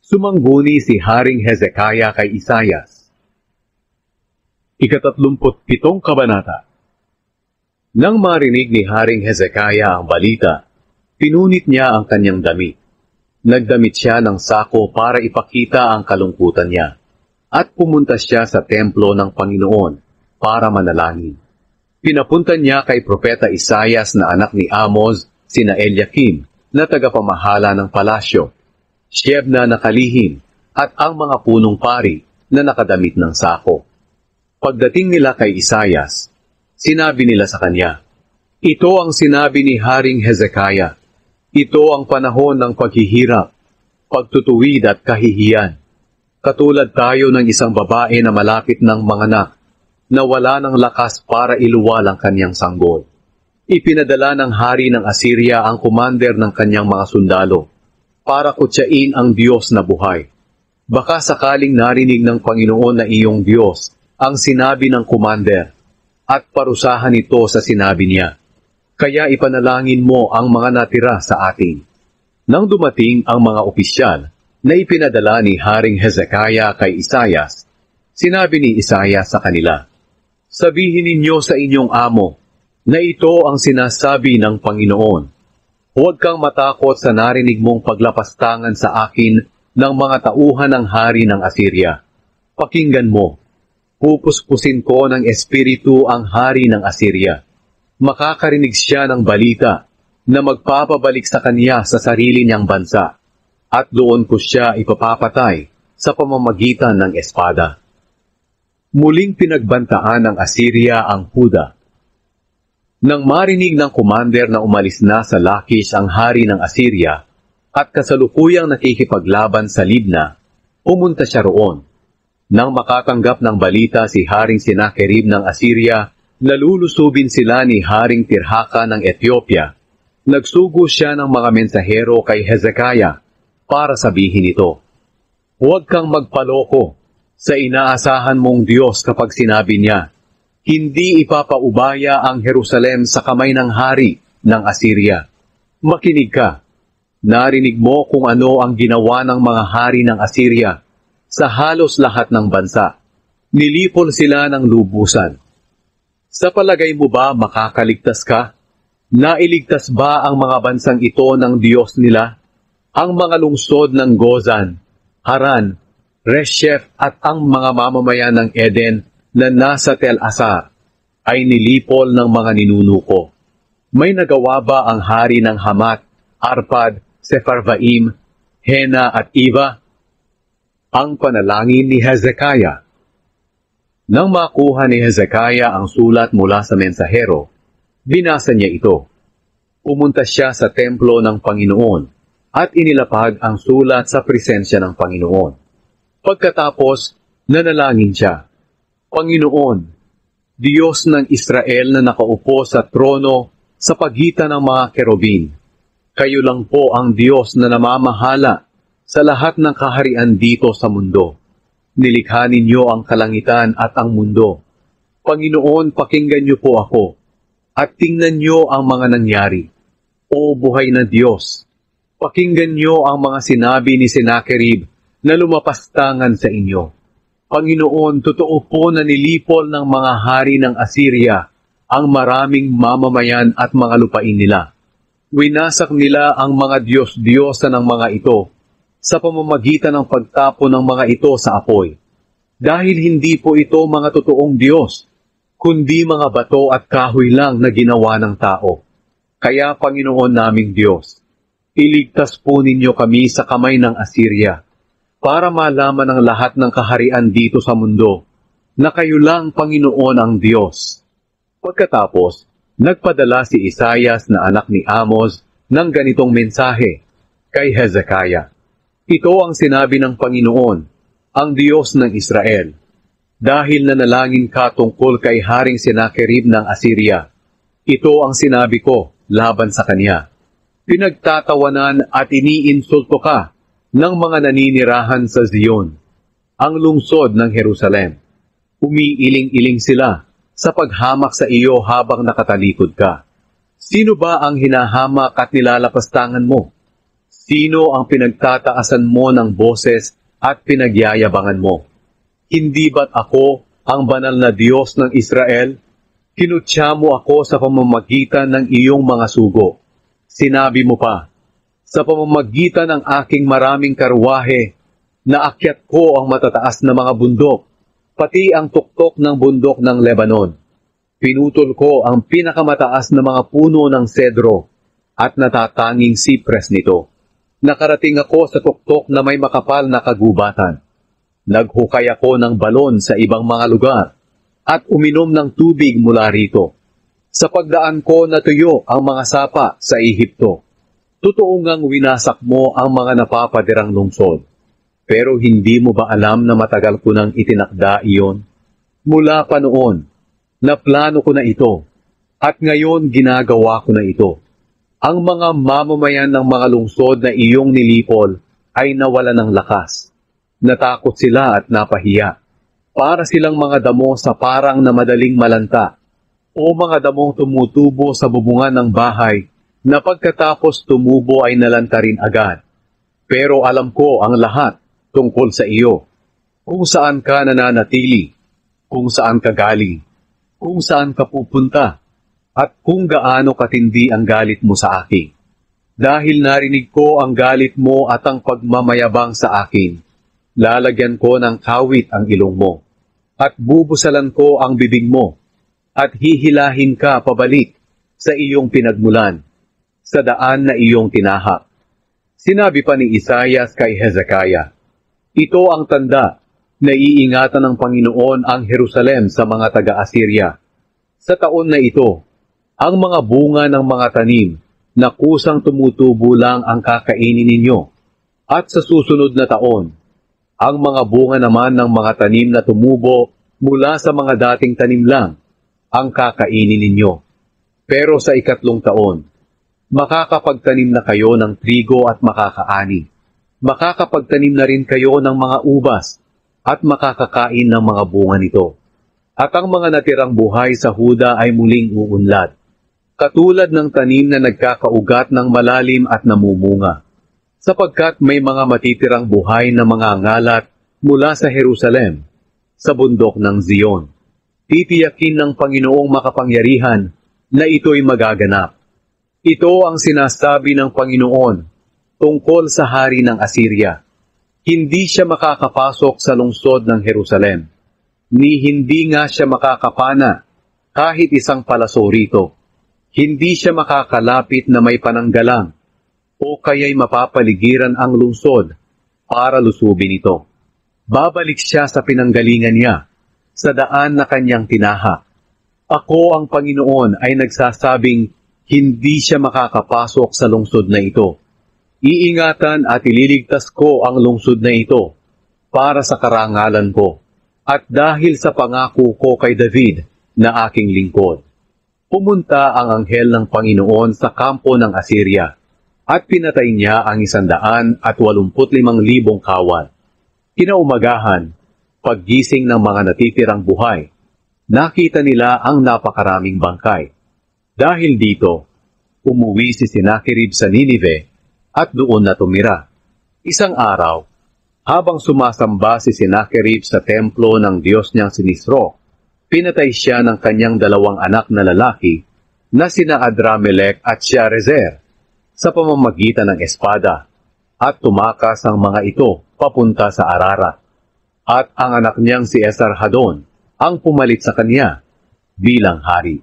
Sumangguni si Haring Hezekiah kay Isaias. 37 Kabanata. Nang marinig ni Haring Hezekiah ang balita, pinunit niya ang kanyang damit. Nagdamit siya ng sako para ipakita ang kalungkutan niya, at pumunta siya sa templo ng Panginoon para manalangin. Pinapunta niya kay Propeta Isaias na anak ni Amoz, sina Eliakim, na tagapamahala ng palasyo, Shebna na kalihim, at ang mga punong pari na nakadamit ng sako. Pagdating nila kay Isaias, sinabi nila sa kanya, "Ito ang sinabi ni Haring Hezekiah. Ito ang panahon ng paghihirap, pagtutuwid at kahihiyan. Katulad tayo ng isang babae na malapit ng manganak, na wala ng lakas para iluwal ang kanyang sanggol. Ipinadala ng hari ng Assyria ang commander ng kanyang mga sundalo, para kutsain ang Diyos na buhay. Baka sakaling narinig ng Panginoon na iyong Diyos ang sinabi ng commander, at parusahan ito sa sinabi niya. Kaya ipanalangin mo ang mga natira sa atin." Nang dumating ang mga opisyal na ipinadala ni Haring Hezekiah kay Isaias, sinabi ni Isaias sa kanila, "Sabihin ninyo sa inyong amo na ito ang sinasabi ng Panginoon. Huwag kang matakot sa narinig mong paglapastangan sa akin ng mga tauhan ng hari ng Assyria. Pakinggan mo, pupuspusin ko ng espiritu ang hari ng Assyria. Makakarinig siya ng balita na magpapabalik sa kanya sa sarili niyang bansa, at doon ko siya ipapapatay sa pamamagitan ng espada." Muling pinagbantaan ng Assyria ang Huda. Nang marinig ng commander na umalis na sa Lachish ang hari ng Assyria at kasalukuyang nakikipaglaban sa Libna, pumunta siya roon. Nang makatanggap ng balita si Haring Sennacherib ng Assyria, nalulusubin sila ni Haring Tirhaka ng Ethiopia. Nagsugo siya ng mga mensahero kay Hezekiah para sabihin ito, "Huwag kang magpaloko sa inaasahan mong Diyos kapag sinabi niya, hindi ipapaubaya ang Jerusalem sa kamay ng hari ng Assyria. Makinig ka. Narinig mo kung ano ang ginawa ng mga hari ng Assyria sa halos lahat ng bansa. Nilipol sila ng lubusan. Sa palagay mo ba makakaligtas ka? Nailigtas ba ang mga bansang ito ng Diyos nila? Ang mga lungsod ng Gozan, Haran, Reshef at ang mga mamamayan ng Eden na nasa Tel Assar ay nilipol ng mga ninuno. May nagawa ba ang hari ng Hamat, Arpad, Sepharvaim, Hena at Iva?" Ang panalangin ni Hezekiah. Nang makuha ni Hezekiah ang sulat mula sa mensahero, binasa niya ito. Pumunta siya sa templo ng Panginoon at inilapag ang sulat sa presensya ng Panginoon. Pagkatapos, nanalangin siya, "Panginoon, Diyos ng Israel na nakaupo sa trono sa pagitan ng mga kerubin, kayo lang po ang Diyos na namamahala sa lahat ng kaharian dito sa mundo. Nilikha ninyo ang kalangitan at ang mundo. Panginoon, pakinggan niyo po ako at tingnan niyo ang mga nangyari. O buhay na Diyos, pakinggan niyo ang mga sinabi ni Sennacherib na lumapastangan sa inyo. Panginoon, totoo po na nilipol ng mga hari ng Assyria ang maraming mamamayan at mga lupain nila. Winasak nila ang mga Diyos-Diyosa ng mga ito sa pamamagitan ng pagtapon ng mga ito sa apoy. Dahil hindi po ito mga totoong Diyos, kundi mga bato at kahoy lang na ginawa ng tao. Kaya Panginoon naming Diyos, iligtas po ninyo kami sa kamay ng Assyria, para malaman ng lahat ng kaharian dito sa mundo na kayo lang Panginoon ang Diyos." Pagkatapos, nagpadala si Isaias na anak ni Amoz ng ganitong mensahe kay Hezekiah. "Ito ang sinabi ng Panginoon, ang Diyos ng Israel. Dahil nanalangin ka tungkol kay Haring Sennacherib ng Assyria, ito ang sinabi ko laban sa kanya. Pinagtatawanan at iniinsulto ka ng mga naninirahan sa Zion, ang lungsod ng Jerusalem. Umiiling-iling sila sa paghamak sa iyo habang nakatalikod ka. Sino ba ang hinahamak at nilalapastangan mo? Sino ang pinagtataasan mo ng boses at pinagyayabangan mo? Hindi ba't ako ang banal na Diyos ng Israel? Kinutya mo ako sa pamamagitan ng iyong mga sugo. Sinabi mo pa, sa pamamagitan ng aking maraming karwahe, naakyat ko ang matataas na mga bundok, pati ang tuktok ng bundok ng Lebanon. Pinutol ko ang pinakamataas na mga puno ng sedro at natatanging sipres nito. Nakarating ako sa tuktok na may makapal na kagubatan. Naghukay ako ng balon sa ibang mga lugar at uminom ng tubig mula rito. Sa pagdaan ko natuyo ang mga sapa sa Ehipto. Totoo ngang winasak mo ang mga napapadirang lungsod. Pero hindi mo ba alam na matagal ko nang itinakda iyon? Mula pa noon, naplano ko na ito, at ngayon ginagawa ko na ito. Ang mga mamamayan ng mga lungsod na iyong nilipol ay nawalan ng lakas. Natakot sila at napahiya. Para silang mga damo sa parang na madaling malanta, o mga damong tumutubo sa bubungan ng bahay, na pagkatapos tumubo ay nalanta rin agad. Pero alam ko ang lahat tungkol sa iyo, kung saan ka nananatili, kung saan ka galing, kung saan ka pupunta, at kung gaano katindi ang galit mo sa akin. Dahil narinig ko ang galit mo at ang pagmamayabang sa akin, lalagyan ko ng kawit ang ilong mo, at bubusalan ko ang bibig mo, at hihilahin ka pabalik sa iyong pinagmulan, sa daan na iyong tinahak. Sinabi pa ni Isaias kay Hezekiah, ito ang tanda na iingatan ng Panginoon ang Jerusalem sa mga taga-Assyria. Sa taon na ito, ang mga bunga ng mga tanim na kusang tumutubo lang ang kakainin ninyo. At sa susunod na taon, ang mga bunga naman ng mga tanim na tumubo mula sa mga dating tanim lang ang kakainin ninyo. Pero sa ikatlong taon, makakapagtanim na kayo ng trigo at makakaani. Makakapagtanim na rin kayo ng mga ubas at makakakain ng mga bunga nito. At ang mga natirang buhay sa Huda ay muling uunlad, katulad ng tanim na nagkakaugat ng malalim at namumunga. Sapagkat may mga matitirang buhay na mga ngalat mula sa Jerusalem, sa bundok ng Zion. Titiyakin ng Panginoong makapangyarihan na ito'y magaganap. Ito ang sinasabi ng Panginoon tungkol sa hari ng Assyria. Hindi siya makakapasok sa lungsod ng Jerusalem, ni hindi nga siya makakapana kahit isang palaso rito. Hindi siya makakalapit na may pananggalang o kaya'y mapapaligiran ang lungsod para lusubin ito. Babalik siya sa pinanggalingan niya, sa daan na kanyang tinahak. Ako ang Panginoon ay nagsasabing hindi siya makakapasok sa lungsod na ito. Iingatan at ililigtas ko ang lungsod na ito para sa karangalan ko at dahil sa pangako ko kay David na aking lingkod. Pumunta ang anghel ng Panginoon sa kampo ng Assyria at pinatay niya ang 185,000 kawal. Kinaumagahan, paggising ng mga natitirang buhay, nakita nila ang napakaraming bangkay. Dahil dito, umuwi si Sennacherib sa Ninive at doon na tumira. Isang araw, habang sumasamba si Sennacherib sa templo ng Diyos niyang si Nisroch, pinatay siya ng kanyang 2 anak na lalaki na sina Adramelech at Sharezer sa pamamagitan ng espada at tumakas ang mga ito papunta sa Ararat. At ang anak niyang si Esarhaddon ang pumalit sa kanya bilang hari.